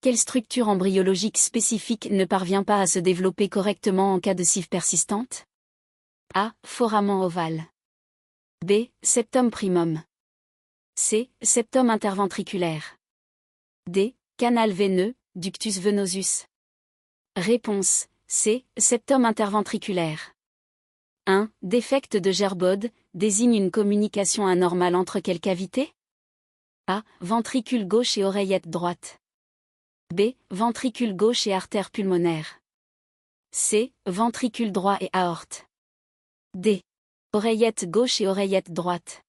Quelle structure embryologique spécifique ne parvient pas à se développer correctement en cas de CIV persistante? A. Foramen ovale. B. Septum primum. C. Septum interventriculaire. D. Canal veineux, ductus venosus. Réponse C. Septum interventriculaire. 1. Défect de Gerbode désigne une communication anormale entre quelles cavités? A. Ventricule gauche et oreillette droite. B. Ventricule gauche et artère pulmonaire. C. Ventricule droit et aorte. D. Oreillette gauche et oreillette droite.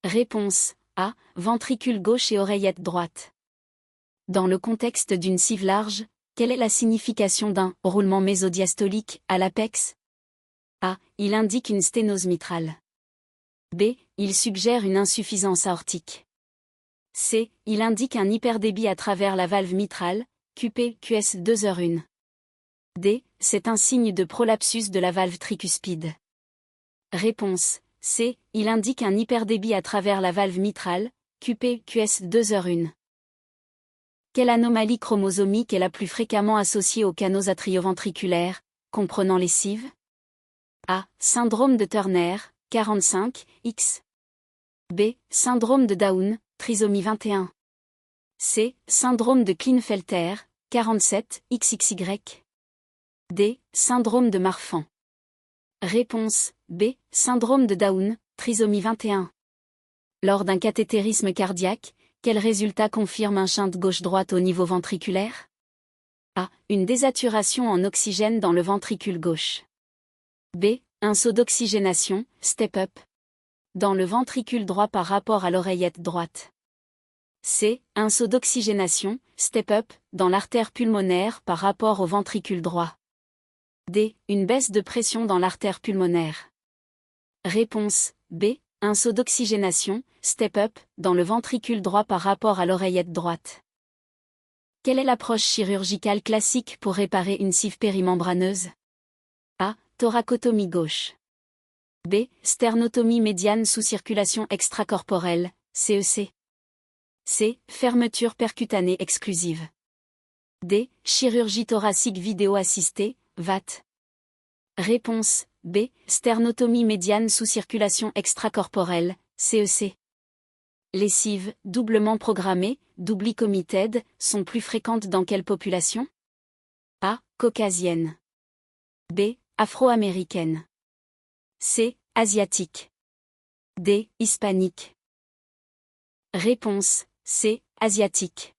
Réponse A. Ventricule gauche et oreillette droite. Dans le contexte d'une CIV large, quelle est la signification d'un roulement mésodiastolique à l'apex? A. Il indique une sténose mitrale. B. Il suggère une insuffisance aortique. C. Il indique un hyperdébit à travers la valve mitrale, QP, QS 2h1. D. C'est un signe de prolapsus de la valve tricuspide. Réponse C. Il indique un hyperdébit à travers la valve mitrale, QP, QS 2h1. Quelle anomalie chromosomique est la plus fréquemment associée aux canaux atrioventriculaires, comprenant les CIV? A. Syndrome de Turner, 45, X. B. Syndrome de Down, trisomie 21. C. Syndrome de Klinefelter, 47, XXY. D. Syndrome de Marfan. Réponse B. Syndrome de Down, trisomie 21. Lors d'un cathétérisme cardiaque, quel résultat confirme un shunt gauche-droite au niveau ventriculaire? A. Une désaturation en oxygène dans le ventricule gauche. B. Un saut d'oxygénation, step-up, dans le ventricule droit par rapport à l'oreillette droite. C. Un saut d'oxygénation, step-up, dans l'artère pulmonaire par rapport au ventricule droit. D. Une baisse de pression dans l'artère pulmonaire. Réponse B. Un saut d'oxygénation, step-up, dans le ventricule droit par rapport à l'oreillette droite. Quelle est l'approche chirurgicale classique pour réparer une CIV périmembraneuse? A. Thoracotomie gauche. B. Sternotomie médiane sous circulation extracorporelle, CEC. C. Fermeture percutanée exclusive. D. Chirurgie thoracique vidéo assistée, VAT. Réponse B. Sternotomie médiane sous circulation extracorporelle, CEC. Les CIV, doublement programmées, doubly committed, sont plus fréquentes dans quelle population? A. Caucasienne. B. Afro-américaine. C. Asiatique. D. Hispanique. Réponse C. Asiatique.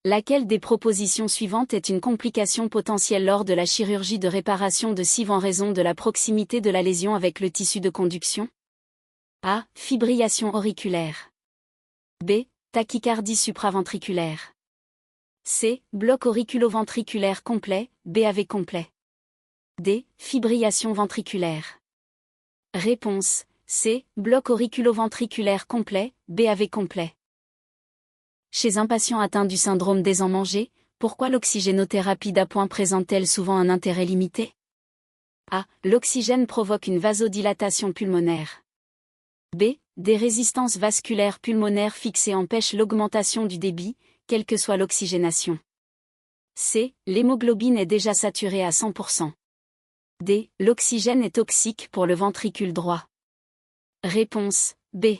Laquelle des propositions suivantes est une complication potentielle lors de la chirurgie de réparation de CIV en raison de la proximité de la lésion avec le tissu de conduction? A. Fibrillation auriculaire. B. Tachycardie supraventriculaire. C. Bloc auriculoventriculaire complet, BAV complet. D. Fibrillation ventriculaire. Réponse C. Bloc auriculoventriculaire complet, BAV complet. Chez un patient atteint du syndrome des enmangés, pourquoi l'oxygénothérapie d'appoint présente-t-elle souvent un intérêt limité? A. L'oxygène provoque une vasodilatation pulmonaire. B. Des résistances vasculaires pulmonaires fixées empêchent l'augmentation du débit, quelle que soit l'oxygénation. C. L'hémoglobine est déjà saturée à 100%. D. L'oxygène est toxique pour le ventricule droit. Réponse B.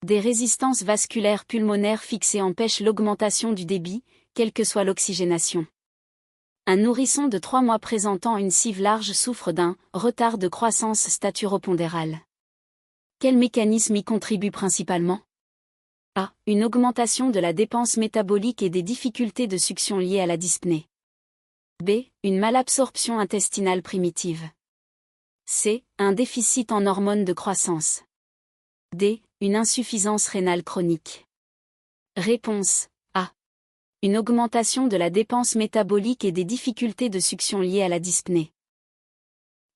Des résistances vasculaires pulmonaires fixées empêchent l'augmentation du débit, quelle que soit l'oxygénation. Un nourrisson de 3 mois présentant une CIV large souffre d'un retard de croissance staturopondérale. Quel mécanisme y contribue principalement? A. Une augmentation de la dépense métabolique et des difficultés de succion liées à la dyspnée. B. Une malabsorption intestinale primitive. C. Un déficit en hormones de croissance. D. Une insuffisance rénale chronique. Réponse A. Une augmentation de la dépense métabolique et des difficultés de succion liées à la dyspnée.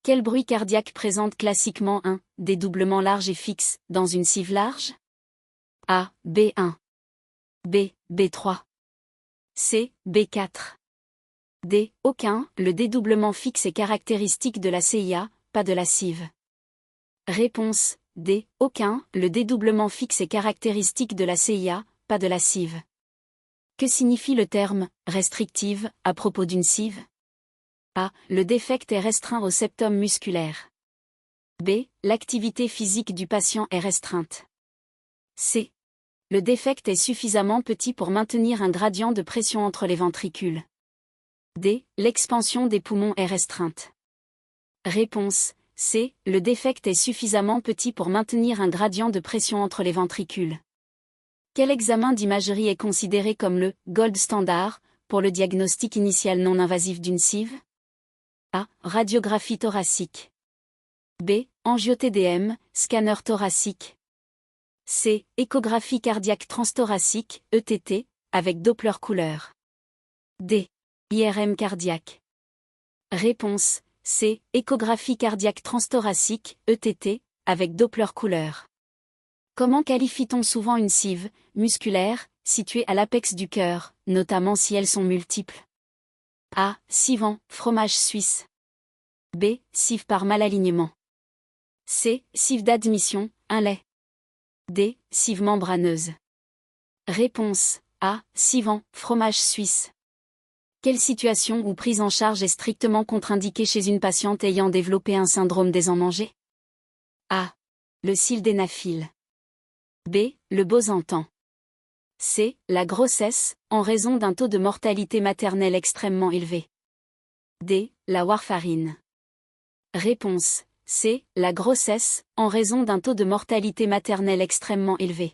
Quel bruit cardiaque présente classiquement un dédoublement large et fixe dans une CIV large? A. B1. B. B3. C. B4. D. Aucun, le dédoublement fixe est caractéristique de la CIA, pas de la CIV. Réponse D. Aucun, le dédoublement fixe est caractéristique de la CIA, pas de la CIV. Que signifie le terme « restrictive » à propos d'une CIV? A. Le défect est restreint au septum musculaire. B. L'activité physique du patient est restreinte. C. Le défect est suffisamment petit pour maintenir un gradient de pression entre les ventricules. D. L'expansion des poumons est restreinte. Réponse C. Le défect est suffisamment petit pour maintenir un gradient de pression entre les ventricules. Quel examen d'imagerie est considéré comme le « gold standard » pour le diagnostic initial non invasif d'une CIV? A. Radiographie thoracique. B. Angio-TDM, scanner thoracique. C. Échographie cardiaque transthoracique, ETT, avec Doppler couleur. D. IRM cardiaque. Réponse C. Échographie cardiaque transthoracique, ETT, avec Doppler couleur. Comment qualifie-t-on souvent une CIV musculaire, située à l'apex du cœur, notamment si elles sont multiples? A. CIV en fromage suisse. B. CIV par malalignement. C. CIV d'admission, un lait. D. CIV membraneuse. Réponse A. CIV en fromage suisse. Quelle situation ou prise en charge est strictement contre-indiquée chez une patiente ayant développé un syndrome des enmangés? A. Le sildenafil. B. Le bosentan. C. La grossesse, en raison d'un taux de mortalité maternelle extrêmement élevé. D. La warfarine. Réponse C. La grossesse, en raison d'un taux de mortalité maternelle extrêmement élevé.